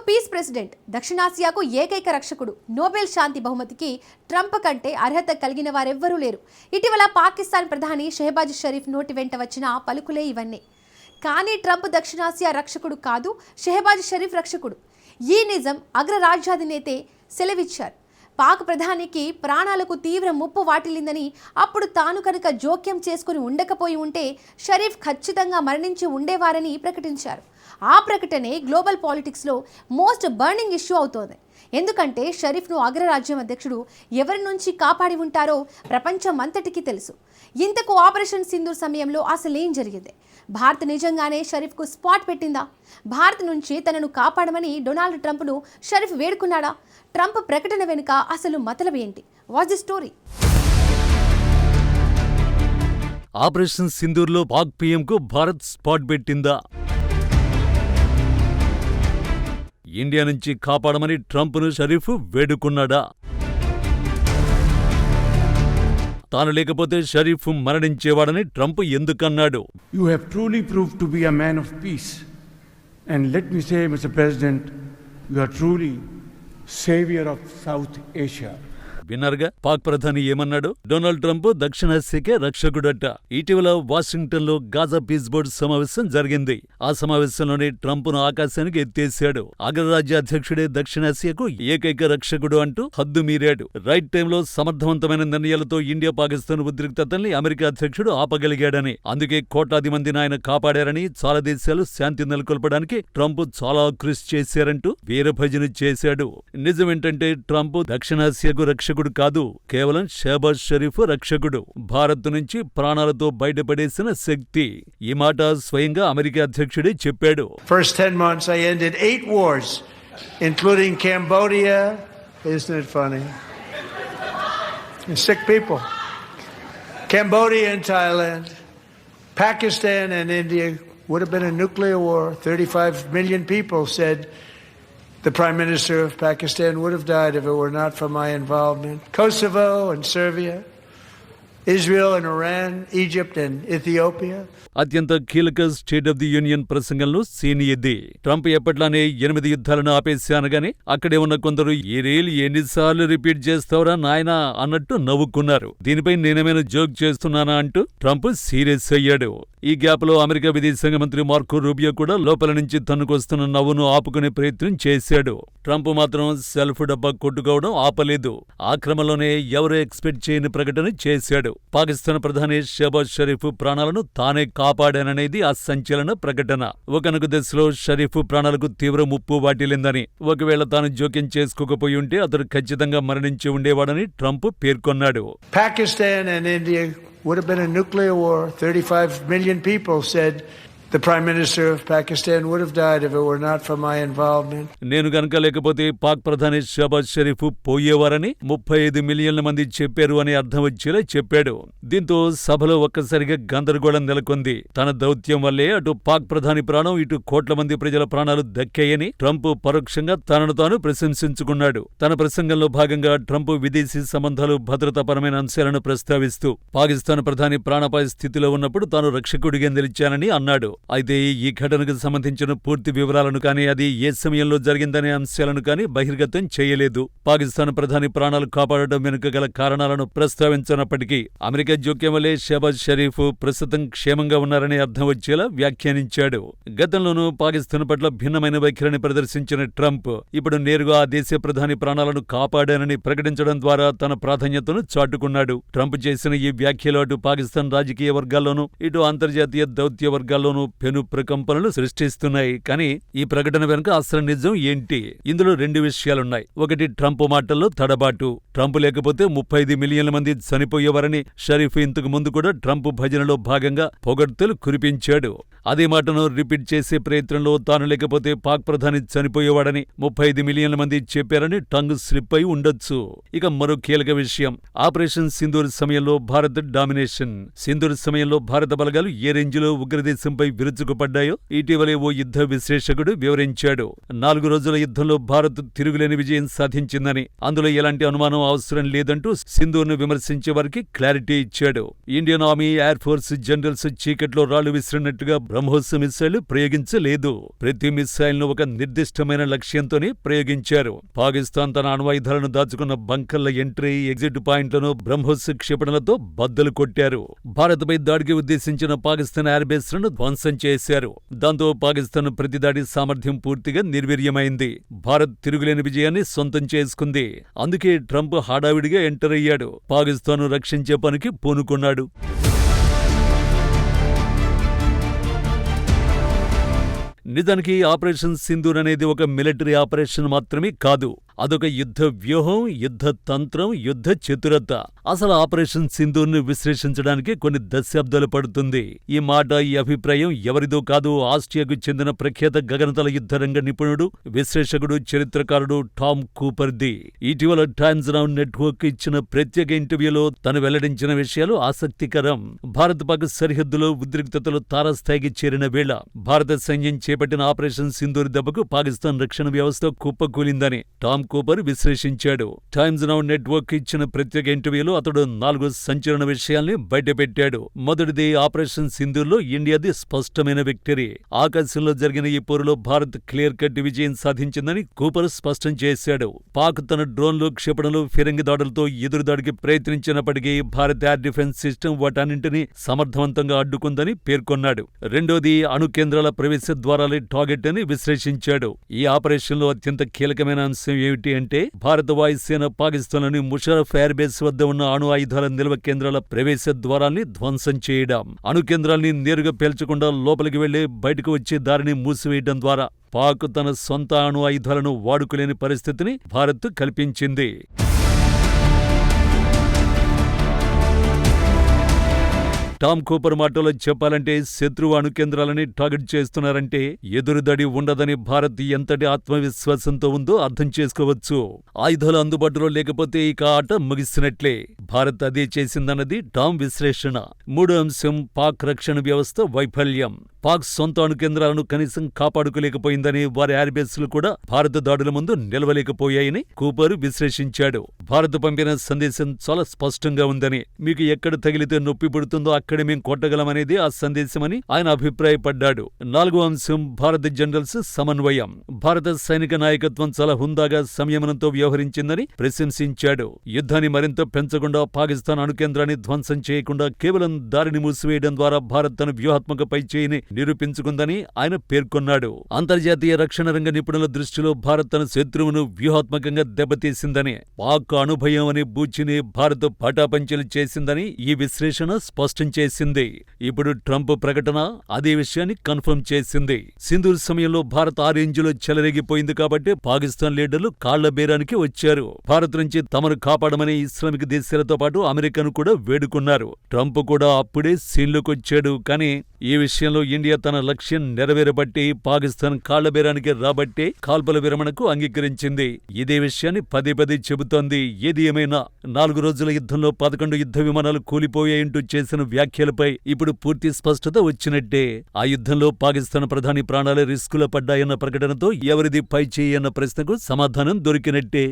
Piece president, దక్షిణాసియాకు ఏకైక రక్షకుడు, Nobel శాంతి బహుమతికి Trump కంటే అర్హత కలిగిన వారెవ్వరూ లేరు. ఇటీవల పాకిస్తాన్ ప్రధాని షెహబాజ్ షరీఫ్ నోటి వెంట వచ్చిన పలుకులే ఇవన్నీ. కానీ ట్రంప్ దక్షిణాసియా రక్షకుడు కాదు, షెహబాజ్ షరీఫ్ రక్షకుడు. ఈ నిజం అగ్రరాజ్యాధినేతే సెలవిచ్చారు. పాక్ ప్రధానికి ప్రాణాలకు తీవ్ర ముప్పు వాటిల్లిందని, అప్పుడు తాను కనుక జోక్యం చేసుకుని ఉండకపోయి ఉంటే షరీఫ్ ఖచ్చితంగా మరణించి ఉండేవారని ప్రకటించారు. ఆ ప్రకటనే గ్లోబల్ పాలిటిక్స్లో మోస్ట్ బర్నింగ్ ఇష్యూ అవుతోంది. ఎందుకంటే షరీఫ్ను అగ్రరాజ్యం అధ్యక్షుడు ఎవరి నుంచి కాపాడి ఉంటారో ప్రపంచం అంతటికీ తెలుసు. ఇంతకు ఆపరేషన్ సింధూర్ సమయంలో అసలేం జరిగింది? భారత్ నిజంగానే షరీఫ్కు స్పాట్ పెట్టిందా? భారత్ నుంచి తనను కాపాడమని డొనాల్డ్ ట్రంప్ను షరీఫ్ వేడుకున్నాడా? ట్రంప్ ప్రకటన వెనుక అసలు మతలబు ఏంటి? What's the story? ఆపరేషన్ సింధూర్లో పాక్ పీఎంకు భారత్ స్పాట్ పెట్టిందా? ఇండియా నుంచి కాపాడమని ట్రంప్ను షరీఫ్ వేడుకున్నాడా? తాను లేకపోతే షరీఫ్ మరణించేవాడని ట్రంప్ ఎందుకన్నాడు? You have truly proved to be a man of peace. And let me say, Mr. President, you are truly savior of South Asia. విన్నారుగా పాక్ ప్రధాని ఏమన్నాడు? డొనాల్డ్ ట్రంప్ దక్షిణాసియాకే రక్షకుడట. ఇటీవల వాషింగ్టన్ లో గాజా పీస్ బోర్డు సమావేశం జరిగింది. ఆ సమావేశంలోనే ట్రంప్ను ఆకాశానికి ఎత్తేశాడు. అగ్రరాజ్య అధ్యక్షుడే దక్షిణాసియాకు ఏకైక రక్షకుడు అంటూ హద్దు మీరాడు. రైట్ టైంలో సమర్థవంతమైన నిర్ణయాలతో ఇండియా పాకిస్తాన్ ఉద్రిక్తతల్ని అమెరికా అధ్యక్షుడు ఆపగలిగాడని, అందుకే కోట్లాది మందిని ఆయన కాపాడారని, చాలా దేశాలు శాంతి నెలకొల్పడానికి ట్రంప్ చాలా కృషి చేశారంటూ వీరభజన చేశాడు. నిజమేంటంటే ట్రంప్ దక్షిణాసియాకు రక్షకుడు కాదు, కేవలం షెహబాజ్ షరీఫ్ రక్షకుడు. భారత్ నుంచి ప్రాణాలతో బయటపడేసిన శక్తి. ఈ మాట స్వయంగా అమెరికా అధ్యక్షుడే చెప్పాడు. First 10 months I ended 8 wars, including Cambodia. Isn't it funny? And sick people. Cambodia and Thailand. Pakistan and India would have been a nuclear war. 35 million people said the Prime Minister of Pakistan would have died if it were not for my involvement. Kosovo and Serbia, Israel and Iran, Egypt and Ethiopia. అత్యంత కీలక state of the union ప్రసంగంలో scene ఇది. Trump ఎప్పట్లానే 8 యుద్ధాలను ఆపేశానగానే అక్కడే ఉన్న కొందరు ఈ reel ఎన్నిసార్లు repeat చేస్తావురా నాయనా అన్నట్టు నవ్వుకున్నారు. దీనిపై నేనేమైనా జోక్ చేస్తున్నానా అంటూ ట్రంప్ సీరియస్ అయ్యాడు. ఈ గ్యాప్ లో అమెరికా విదేశాంగ మంత్రి మార్కో రూబియో కూడా లోపల నుంచి తన్నుకొస్తున్న నవ్వును ఆపుకునే ప్రయత్నం చేశాడు. ట్రంప్ మాత్రం సెల్ఫ్ డబ్బా కొట్టుకోవడం ఆపలేదు. ఆ క్రమంలోనే ఎవరూ ఎక్స్పెక్ట్ చేయని ప్రకటన చేశాడు. పాకిస్తాన్ ప్రధాని షెహబాజ్ షరీఫ్ ప్రాణాలను తానే కాపాడాననేది ఆ సంచలన ప్రకటన. ఒకనొక దశలో షరీఫ్ ప్రాణాలకు తీవ్ర ముప్పు వాటిల్లిందని, ఒకవేళ తాను జోక్యం చేసుకోకపోయి ఉంటే అతడు ఖచ్చితంగా మరణించి ఉండేవాడని ట్రంప్ పేర్కొన్నాడు. Pakistan and India would have been a nuclear war. 35 million people said the Prime Minister of Pakistan would have died if it were not for my involvement. నేను గనక లేకపోతే పాక్ ప్రధాని షెహబాజ్ షరీఫ్ పోయేవారని 35 మిలియన్ల మంది చెప్పారు అని అర్థం వచ్చేలా చెప్పాడు. దీంతో సభలో ఒక్కసారిగా గందరగోళం నెలకొంది. తన దౌత్యం వల్లే అటు పాక్ ప్రధాని ప్రాణం, ఇటు కోట్ల మంది ప్రజల ప్రాణాలు దక్కాయని ట్రంప్ పరోక్షంగా తనను తాను ప్రశంసించుకున్నాడు. తన ప్రసంగంలో భాగంగా ట్రంప్ విదేశీ సంబంధాలు, భద్రతాపరమైన అంశాలను ప్రస్తావిస్తూ పాకిస్తాన్ ప్రధాని ప్రాణాపాయ స్థితిలో ఉన్నప్పుడు తాను రక్షకుడిగా నిలిచానని అన్నాడు. అయితే ఈ ఘటనకు సంబంధించిన పూర్తి వివరాలను కానీ, అది ఏ సమయంలో జరిగిందనే అంశాలను కానీ బహిర్గతం చేయలేదు. పాకిస్తాన్ ప్రధాని ప్రాణాలు కాపాడడం వెనుక గల కారణాలను ప్రస్తావించినప్పటికీ అమెరికా జోక్యం వల్లే షెహబాజ్ షరీఫ్ ప్రస్తుతం క్షేమంగా ఉన్నారని అర్థం వచ్చేలా వ్యాఖ్యానించాడు. గతంలోనూ పాకిస్తాన్ పట్ల భిన్నమైన వైఖరిని ప్రదర్శించిన ట్రంప్ ఇప్పుడు నేరుగా ఆ దేశ ప్రధాని ప్రాణాలను కాపాడానని ప్రకటించడం ద్వారా తన ప్రాధాన్యతను చాటుకున్నాడు. ట్రంప్ చేసిన ఈ వ్యాఖ్యలు అటు పాకిస్తాన్ రాజకీయ వర్గాల్లోనూ, ఇటు అంతర్జాతీయ దౌత్య వర్గాల్లోనూ పెను ప్రకంపనలు సృష్టిస్తున్నాయి. కానీ ఈ ప్రకటన వెనుక అసలు నిజం ఏంటి? ఇందులో 2 విషయాలున్నాయి. ఒకటి, ట్రంప్ మాటల్లో తడబాటు. ట్రంప్ లేకపోతే 35 మిలియన్ల మంది చనిపోయేవారని షరీఫ్ ఇంతకు ముందు కూడా ట్రంప్ భజనలో భాగంగా పొగడ్తలు కురిపించాడు. అదే మాటను రిపీట్ చేసే ప్రయత్నంలో తాను లేకపోతే పాక్ ప్రధాని చనిపోయేవాడని 35 మిలియన్ల మంది చెప్పారని టంగ్ స్లిప్ అయి ఉండొచ్చు. ఇక మరో కీలక విషయం, ఆపరేషన్ సింధూర్ సమయంలో భారత్ డామినేషన్. సింధూర్ సమయంలో భారత బలగాలు ఏ రేంజ్లో ఉగ్రదేశంపై విరుచుకుపడ్డాయో ఇటీవలే ఓ యుద్ధ విశ్లేషకుడు వివరించాడు. 4 రోజుల యుద్ధంలో భారత్ తిరుగులేని విజయం సాధించిందని, అందులో ఎలాంటి అనుమానం అవసరం లేదంటూ సింధూర్ను విమర్శించే వారికి క్లారిటీ ఇచ్చాడు. Indian army, air force generals చీకట్లో రాళ్లు విసిరినట్టుగా బ్రహ్మోస్ మిస్సైల్ ప్రయోగించలేదు. ప్రతి మిస్సైల్ ను ఒక నిర్దిష్టమైన లక్ష్యంతోనే ప్రయోగించారు. పాకిస్తాన్ తన అణ్వాయుధాలను దాచుకున్న బంకర్ల ఎంట్రీ, ఎగ్జిట్ పాయింట్లను బ్రహ్మోస్ క్షిపణులతో బద్దలు కొట్టారు. భారత్పై దాడికి ఉద్దేశించిన పాకిస్తాన్ ఎయిర్ బేస్లను ధ్వంసం చేశారు. దాంతో పాకిస్తాన్ ప్రతిదాడి సామర్థ్యం పూర్తిగా నిర్వీర్యమైంది. భారత్ తిరుగులేని విజయాన్ని సొంతం చేసుకుంది. అందుకే ట్రంప్ హడావిడిగా ఎంటర్ అయ్యాడు. పాకిస్తాన్ను రక్షించే పనికి పూనుకున్నాడు. నిజానికి ఆపరేషన్ సింధూర్ అనేది ఒక మిలిటరీ ఆపరేషన్ మాత్రమే కాదు. అదొక యుద్ధ వ్యూహం, యుద్ధ తంత్రం, యుద్ధ చతురత. అసలు ఆపరేషన్ సింధూర్ను విశ్లేషించడానికి కొన్ని దశాబ్దాలు పడుతుంది. ఈ మాట, ఈ అభిప్రాయం ఎవరిదో కాదు, ఆస్ట్రియాకు చెందిన ప్రఖ్యాత గగనతల యుద్ధరంగ నిపుణుడు, విశ్లేషకుడు, చరిత్రకారుడు టామ్ కూపర్ది. ఇటీవల టైమ్స్ నౌ నెట్వర్క్ ఇచ్చిన ప్రత్యేక ఇంటర్వ్యూలో తను వెల్లడించిన విషయాలు ఆసక్తికరం. భారత్-పాక్ సరిహద్దులో ఉద్రిక్తతలు తారాస్థాయికి చేరిన వేళ భారత సైన్యం చేపట్టిన ఆపరేషన్ సింధూర్ దెబ్బకు పాకిస్తాన్ రక్షణ వ్యవస్థ కుప్పకూలిందని టామ్ కూపర్ విశ్లేషించాడు. టైమ్స్ నౌ నెట్వర్క్ ఇచ్చిన ప్రత్యేక ఇంటర్వ్యూలో అతడు 4 సంచలన విషయాల్ని బయటపెట్టాడు. మొదటిది, ఆపరేషన్ సింధూర్లో ఇండియాది స్పష్టమైన విక్టరీ. ఆకాశంలో జరిగిన ఈ పోరులో భారత్ క్లియర్ కట్ విజయం సాధించిందని కూపర్ స్పష్టం చేశాడు. పాక్ తన డ్రోన్లు, క్షిపణులు, ఫిరంగి దాడులతో ఎదురుదాడికి ప్రయత్నించినప్పటికీ భారత్ ఎయిర్ డిఫెన్స్ సిస్టమ్ వాటన్నింటినీ సమర్థవంతంగా అడ్డుకుందని పేర్కొన్నాడు. రెండోది, అణు కేంద్రాల ప్రవేశ ద్వారాలే టార్గెట్ అని విశ్లేషించాడు. ఈ ఆపరేషన్లో అత్యంత కీలకమైన అంశం ఏమిటి అంటే, భారత వాయుసేన పాకిస్తాన్లోని ముషరఫ్ ఎయిర్ బేస్ వద్ద ఉన్న అణు ఆయుధాల నిల్వ కేంద్రాల ప్రవేశ ద్వారాల్ని ధ్వంసం చేయడం. అణు కేంద్రాల్ని నేరుగా పేల్చకుండా లోపలికి వెళ్లి బయటకు వచ్చే దారిని మూసివేయడం ద్వారా పాక్ తన సొంత అణు ఆయుధాలను వాడుకోలేని పరిస్థితిని భారత్ కల్పించింది. టామ్ కూపర్ మాటలో చెప్పాలంటే, శత్రువు అణు కేంద్రాలని టార్గెట్ చేస్తున్నారంటే ఎదురుదడి ఉండదని భారత్ ఎంతటి ఆత్మవిశ్వాసంతో ఉందో అర్థం చేసుకోవచ్చు. ఆయుధాలు అందుబాటులో లేకపోతే ఇక ఆట ముగిసినట్లే. భారత్ అదే చేసిందన్నది టామ్ విశ్లేషణ. మూడో అంశం, పాక్ రక్షణ వ్యవస్థ వైఫల్యం. పాక్ సొంత అణు కేంద్రాలను కనీసం కాపాడుకోలేకపోయిందని, వారి ఎయిర్బేస్లు కూడా భారత దాడుల ముందు నిలవలేకపోయాయని కూపర్ విశ్లేషించాడు. భారత్ పంపిన సందేశం చాలా స్పష్టంగా ఉందని, మీకు ఎక్కడ తగిలితే నొప్పి పుడుతుందో అక్కడే మేం కొట్టగలమనేది ఆ సందేశమని ఆయన అభిప్రాయపడ్డాడు. నాలుగో అంశం, భారత జనరల్స్ సమన్వయం. భారత సైనిక నాయకత్వం చాలా హుందాగా, సంయమనంతో వ్యవహరించిందని ప్రశంసించాడు. యుద్ధాన్ని మరింత పెంచకుండా, పాకిస్తాన్ అణు కేంద్రాన్ని ధ్వంసం చేయకుండా కేవలం దారిని మూసివేయడం ద్వారా భారత్ తన వ్యూహాత్మక పైచేయిని నిరూపించుకుందని ఆయన పేర్కొన్నాడు. అంతర్జాతీయ రక్షణ రంగ నిపుణుల దృష్టిలో భారత్ తన శత్రువును వ్యూహాత్మకంగా దెబ్బతీసిందని, పాక్ అణుభయం అనే బూచిని భారత్ పటాపంచలు చేసిందని ఈ విశ్లేషణ స్పష్టం చేసింది. ఇప్పుడు ట్రంప్ ప్రకటన అదే విషయాన్ని కన్ఫర్మ్ చేసింది. సింధూర్ సమయంలో భారత్ ఆ రేంజ్లో చెలరేగిపోయింది కాబట్టి పాకిస్తాన్ లీడర్లు కాళ్ల బేరానికి వచ్చారు. భారత్ నుంచి తమను కాపాడమని ఇస్లామిక్ దేశాలతో పాటు అమెరికాను కూడా వేడుకున్నారు. ట్రంప్ కూడా అప్పుడే సీన్లోకొచ్చాడు. కానీ ఈ విషయంలో ఇండియా తన లక్ష్యం నెరవేరబట్టి, పాకిస్తాన్ కాళ్లబేరానికి రాబట్టే కాల్పుల విరమణకు అంగీకరించింది. ఇదే విషయాన్ని పదే పదే చెబుతోంది. ఏది ఏమైనా 4 రోజుల యుద్ధంలో 11 యుద్ధ విమానాలు కూలిపోయాయంటూ చేసిన వ్యాఖ్యలపై ఇప్పుడు పూర్తి స్పష్టత వచ్చినట్టే. ఆ యుద్ధంలో పాకిస్తాన్ ప్రధాని ప్రాణాలే రిస్కులో పడ్డాయన్న ప్రకటనతో ఎవరిది పై చేయి అన్న ప్రశ్నకు సమాధానం దొరికినట్టే.